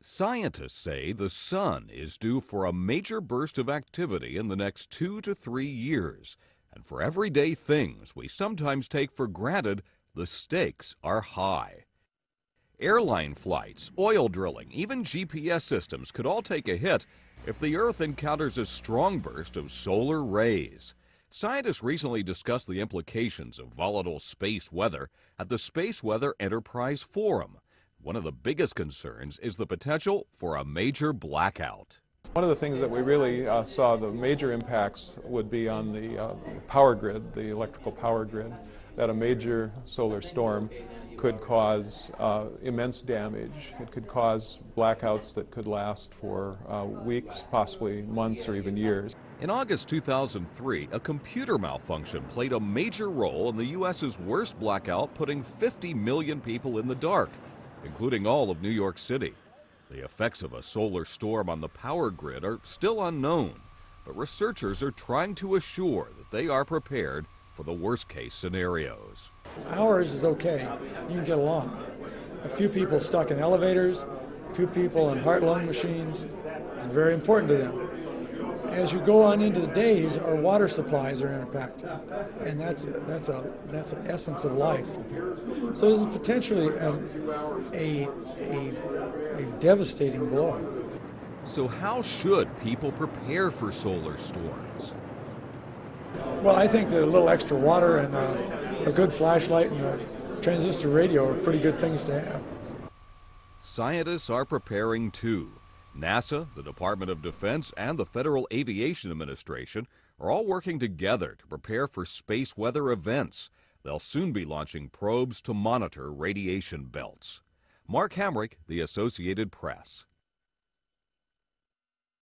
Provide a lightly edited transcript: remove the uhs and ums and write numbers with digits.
Scientists say the sun is due for a major burst of activity in the next 2 to 3 years. And for everyday things we sometimes take for granted, the stakes are high. Airline flights, oil drilling, even GPS systems could all take a hit if the Earth encounters a strong burst of solar rays. Scientists recently discussed the implications of volatile space weather at the Space Weather Enterprise Forum. One of the biggest concerns is the potential for a major blackout. One of the things that we really saw the major impacts would be on the power grid, the electrical power grid, that a major solar storm could cause immense damage. It could cause blackouts that could last for weeks, possibly months or even years. In August 2003, a computer malfunction played a major role in the U.S.'s worst blackout, putting 50 million people in the dark, including all of New York City. The effects of a solar storm on the power grid are still unknown, but researchers are trying to assure that they are prepared for the worst-case scenarios. Ours is okay. You can get along. A few people stuck in elevators, a few people in heart-lung machines. It's very important to them. As you go on into the days, our water supplies are impacted, and that's an essence of life. So this is potentially a devastating blow. So how should people prepare for solar storms? Well, I think that a little extra water and a good flashlight and a transistor radio are pretty good things to have. Scientists are preparing too. NASA, the Department of Defense, and the Federal Aviation Administration are all working together to prepare for space weather events. They'll soon be launching probes to monitor radiation belts. Mark Hamrick, The Associated Press.